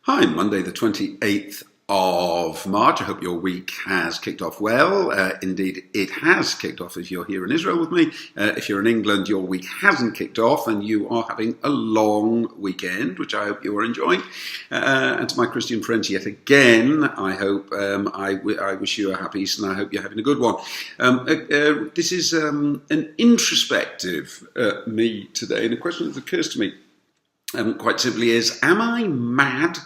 Hi, Monday the 28th of March. I hope your week has kicked off well. Indeed, it has kicked off if you're here in Israel with me. If you're in England, your week hasn't kicked off and you are having a long weekend, which I hope you are enjoying. And to my Christian friends yet again, I hope I wish you a happy Easter and I hope you're having a good one. This is an introspective me today, and a question that occurs to me quite simply is, am I mad,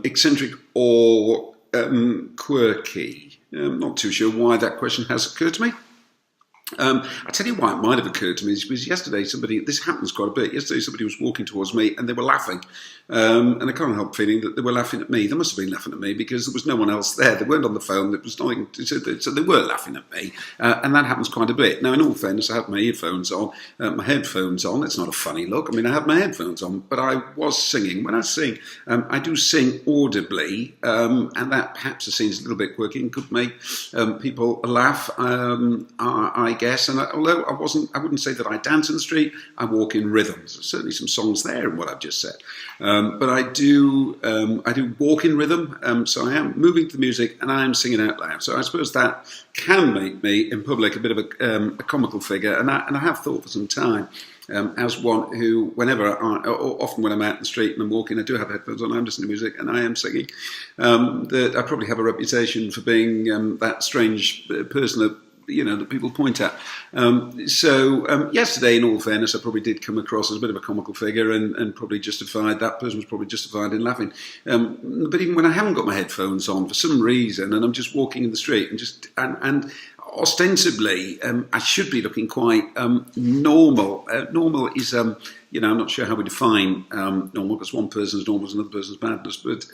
eccentric or quirky? I'm not too sure why that question has occurred to me. I'll tell you why it might have occurred to me is because yesterday this happens quite a bit, yesterday somebody was walking towards me and they were laughing. And I can't help feeling that they were laughing at me. They must have been laughing at me because there was no one else there. They weren't on the phone. There was nothing, so they were laughing at me. And that happens quite a bit. Now, in all fairness, I had my earphones on, my headphones on. It's not a funny look. I mean, I had my headphones on, but I was singing. When I sing, I do sing audibly, and that perhaps seems a little bit quirky and could make people laugh, I guess. And although I wouldn't say that I dance in the street, I walk in rhythms. There's certainly some songs there in what I've just said. But I do walk in rhythm, so I am moving to the music and I am singing out loud. So I suppose that can make me in public a bit of a comical figure, and I have thought for some time, as one who, often when I'm out in the street and I'm walking, I do have headphones on, I'm listening to music and I am singing, that I probably have a reputation for being that strange person that that people point at. Yesterday, in all fairness, I probably did come across as a bit of a comical figure and probably justified, that person was probably justified in laughing. But even when I haven't got my headphones on for some reason and I'm just walking in the street and ostensibly, I should be looking quite normal. Normal is, I'm not sure how we define normal, because one person's normal is another person's madness, but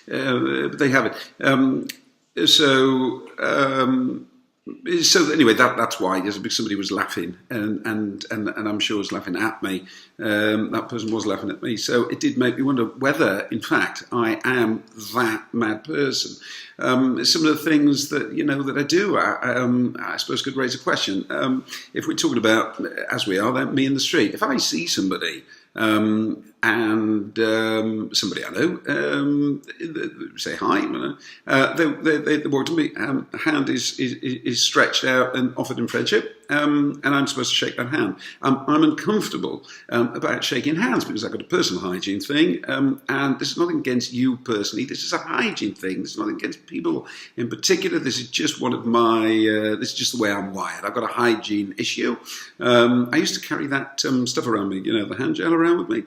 they have it. So anyway, that's why. Because somebody was laughing, and I'm sure was laughing at me. That person was laughing at me. So it did make me wonder whether, in fact, I am that mad person. Some of the things that that I do, I suppose, could raise a question. If we're talking about, as we are, me in the street, if I see somebody. And somebody I know say hi. They walk to me. Hand is stretched out and offered in friendship, and I'm supposed to shake that hand. I'm uncomfortable about shaking hands because I've got a personal hygiene thing, and this is nothing against you personally. This is a hygiene thing. This is nothing against people in particular. This is just one of my. This is just the way I'm wired. I've got a hygiene issue. I used to carry that stuff around me, the hand gel around with me.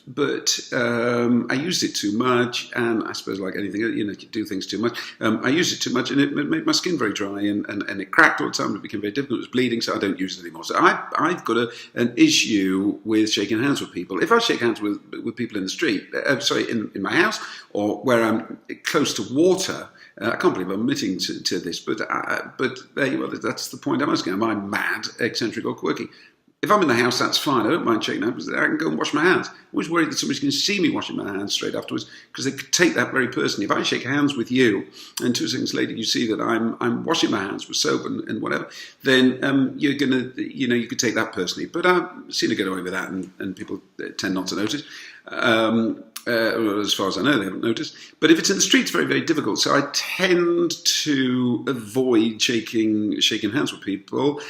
But I used it too much, and I suppose like anything, you do things too much. I used it too much, and it made my skin very dry, and it cracked all the time. It became very difficult. It was bleeding, so I don't use it anymore. So I've got an issue with shaking hands with people. If I shake hands with people in the street, in my house, or where I'm close to water. I can't believe I'm admitting to this, but there you are. That's the point I'm asking. Am I mad, eccentric, or quirky? If I'm in the house, that's fine. I don't mind shaking hands because I can go and wash my hands. I'm always worried that somebody's going to see me washing my hands straight afterwards because they could take that very personally. If I shake hands with you and 2 seconds later you see that I'm washing my hands with soap and whatever, then you're going to, you could take that personally. But I've seen to get away with that and people tend not to notice. As far as I know, they haven't noticed. But if it's in the street, it's very, very difficult. So I tend to avoid shaking hands with people.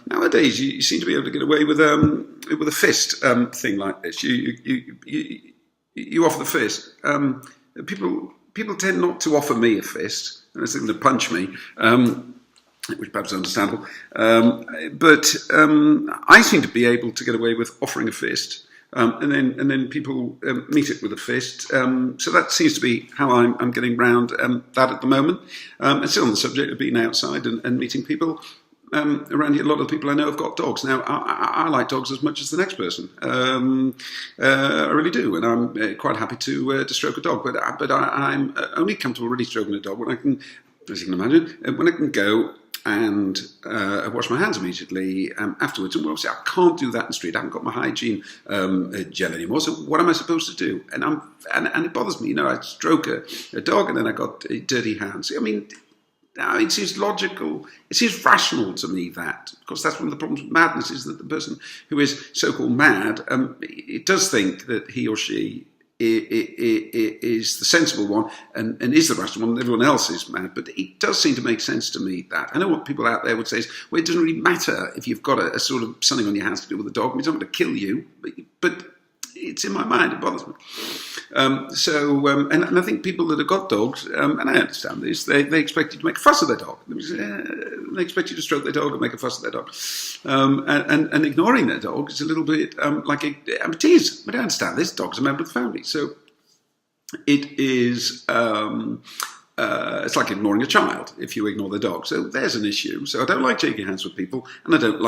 Nowadays, you seem to be able to get away with a fist thing like this. You offer the fist. People tend not to offer me a fist unless they're going to punch me. Which perhaps is understandable. But I seem to be able to get away with offering a fist. And then people meet it with a fist. So that seems to be how I'm getting round that at the moment. And still on the subject of being outside and meeting people. Around here, a lot of the people I know have got dogs. Now, I like dogs as much as the next person. I really do, and I'm quite happy to stroke a dog. But I'm only comfortable really stroking a dog when I can, as you can imagine, when I can go and wash my hands immediately afterwards. And obviously, I can't do that in the street. I haven't got my hygiene gel anymore. So what am I supposed to do? And it bothers me. I stroke a dog, and then I got dirty hands. I mean. Now, it seems logical, it seems rational to me that, because that's one of the problems with madness, is that the person who is so-called mad, it does think that he or she is the sensible one and is the rational one, and everyone else is mad. But it does seem to make sense to me that. I know what people out there would say is, well, it doesn't really matter if you've got a sort of something on your hands to do with a dog. It's not going to kill you, but it's in my mind, it bothers me. And I think people that have got dogs, and I understand this, they expect you to make a fuss of their dog. They expect you to stroke their dog and make a fuss of their dog. And ignoring their dog is a little bit it is, but I understand this, dog's a member of the family. So it is, it's like ignoring a child if you ignore the dog. So there's an issue. So I don't like shaking hands with people, and I don't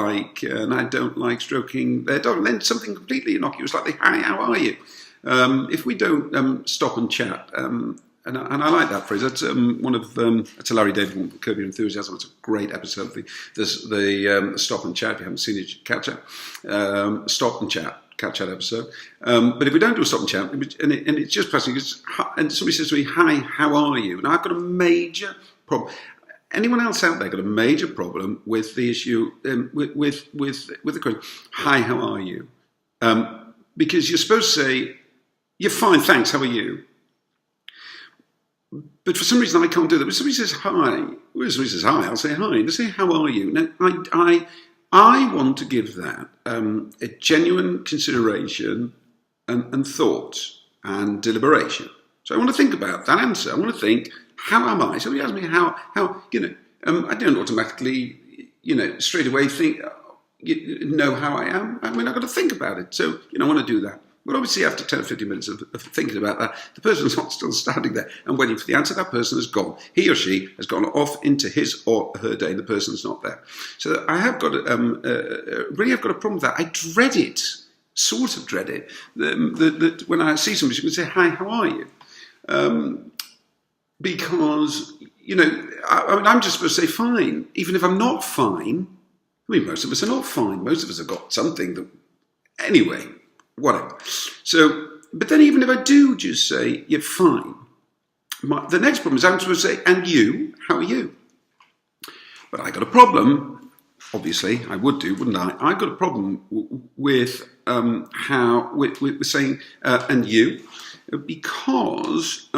like stroking their dog. And then something completely innocuous like the "Hi, how are you?" If we don't stop and chat, and I like that phrase. That's that's a Larry David one, Curb Your Enthusiasm. It's a great episode. The stop and chat. If you haven't seen it, catch up. Stop and chat. Catch that episode. But if we don't do a stop and chat, and it's just pressing, and somebody says to me, "Hi, how are you?" Now I've got a major problem. Anyone else out there got a major problem with the issue with the question, "Hi, how are you?" Because you're supposed to say, "You're fine, thanks. How are you?" But for some reason I can't do that. When somebody says hi, I'll say hi. They say, "How are you?" Now I want to give that a genuine consideration and thought and deliberation. So I want to think about that answer. I want to think, how am I? Somebody asks me how I don't automatically, straight away think, know how I am. I mean, I've got to think about it. So, I want to do that. But obviously, after 10 or 15 minutes of thinking about that, the person's not still standing there and waiting for the answer. That person has gone. He or she has gone off into his or her day. The person's not there. So I have got really I've got a problem with that. I dread it, sort of dread it. That when I see somebody, who's going to say, "Hi, how are you?" Because I'm just supposed to say fine, even if I'm not fine. I mean, most of us are not fine. Most of us have got something that, anyway. Whatever. So, but then even if I do just say, "You're fine," the next problem is I'm supposed to say, "And you, how are you?" But I got a problem, obviously, I would do, wouldn't I? I got a problem with with saying, "And you," because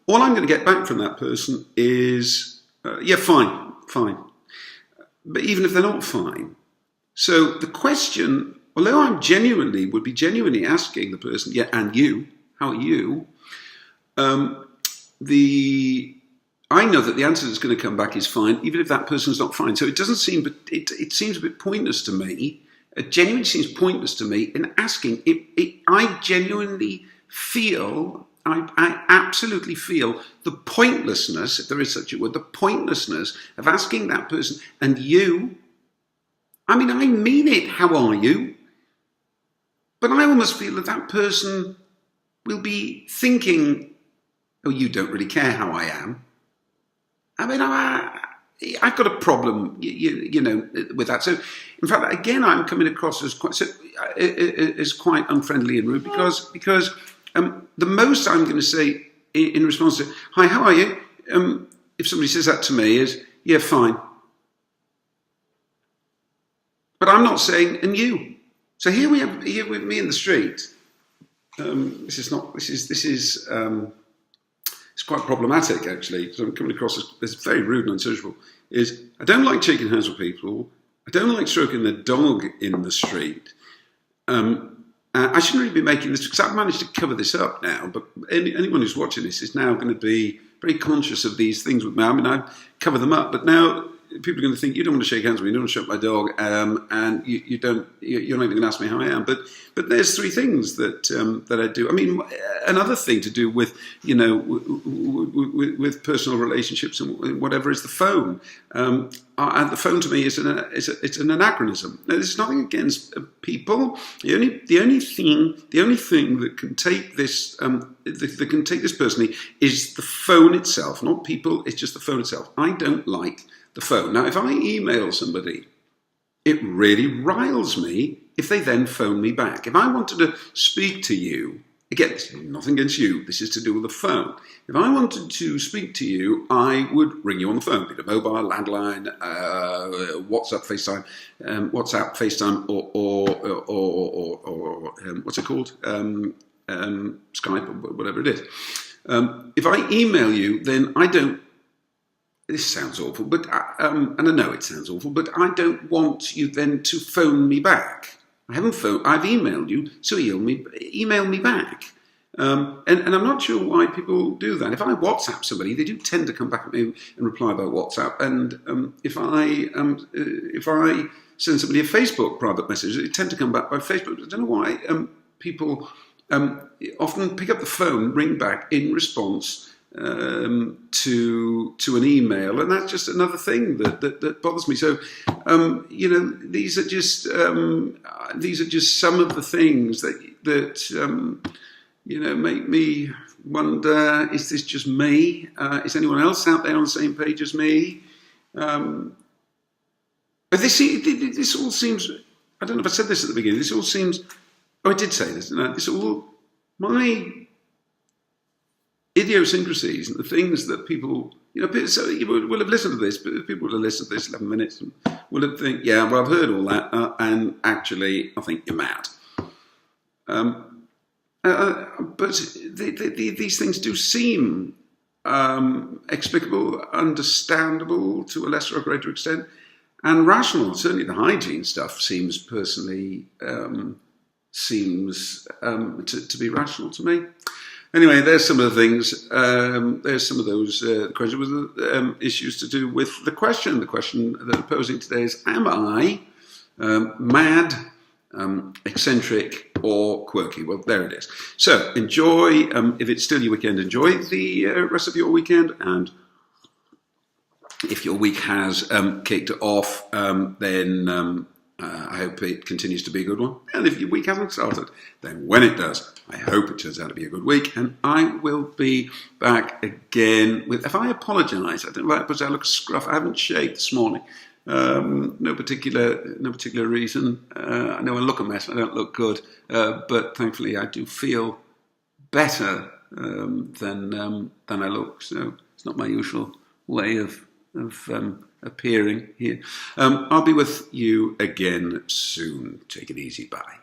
all I'm going to get back from that person is, "Yeah, fine, fine." But even if they're not fine. So the question, although I would be genuinely asking the person, "Yeah, and you, how are you?" I know that the answer that's going to come back is fine, even if that person's not fine. So it doesn't seem, but it seems a bit pointless to me. It genuinely seems pointless to me in asking. I genuinely feel, I absolutely feel the pointlessness, if there is such a word, the pointlessness of asking that person, "And you?" I mean, I mean it, "How are you?" But I almost feel that person will be thinking, "Oh, you don't really care how I am." I mean, I've got a problem, with that. So, in fact, again, I'm coming across as quite unfriendly and rude because the most I'm going to say in response to, "Hi, how are you?" If somebody says that to me is, "Yeah, fine." But I'm not saying, "And you." So here with me in the street. It's quite problematic actually. So I'm coming across as very rude and unsociable. Is I don't like shaking hands with people. I don't like stroking the dog in the street. I shouldn't really be making this because I've managed to cover this up now. But anyone who's watching this is now going to be very conscious of these things with me. I mean, I cover them up, but now people are going to think, "You don't want to shake hands with me, you don't want to stroke my dog, and you're not even going to ask me how I am." But there's three things that I do. I mean, another thing to do with with personal relationships and whatever is the phone. And the phone to me is an anachronism. Now, there's nothing against people. The only thing that can take this that can take this personally is the phone itself, not people. It's just the phone itself. I don't like the phone. Now, if I email somebody, it really riles me if they then phone me back. If I wanted to speak to you, again, this is nothing against you, this is to do with the phone. If I wanted to speak to you, I would ring you on the phone, be it a mobile, landline, WhatsApp, FaceTime, or what's it called? Skype or whatever it is. If I email you, then I don't. This sounds awful, but and I know it sounds awful, but I don't want you then to phone me back. I haven't phoned. I've emailed you, so email me back. And I'm not sure why people do that. If I WhatsApp somebody, they do tend to come back at me and reply by WhatsApp. And if I send somebody a Facebook private message, they tend to come back by Facebook. I don't know why people often pick up the phone, ring back in response to an email, and that's just another thing that bothers me. So these are just some of the things that make me wonder: is this just me? Is anyone else out there on the same page as me? But this all seems. I don't know if I said this at the beginning. This all seems. Oh, I did say this. No, this all my idiosyncrasies and the things that people, so you will have listened to this, but people will have listened to this 11 minutes and will have think, yeah, well, I've heard all that, and actually, I think you're mad. But these things do seem explicable, understandable to a lesser or greater extent, and rational. Certainly, the hygiene stuff seems personally to be rational to me. Anyway, there's some of the things. There's some of those questions with issues to do with the question. The question that I'm posing today is: am I mad, eccentric, or quirky? Well, there it is. So enjoy. If it's still your weekend, enjoy the rest of your weekend. And if your week has kicked off, then I hope it continues to be a good one. And if your week hasn't started, then when it does, I hope it turns out to be a good week. And I will be back again with. If I apologise, I don't like because I look scruff. I haven't shaved this morning. No particular reason. I know I look a mess. I don't look good, but thankfully I do feel better than I look. So it's not my usual way of appearing here. I'll be with you again soon. Take it easy. Bye.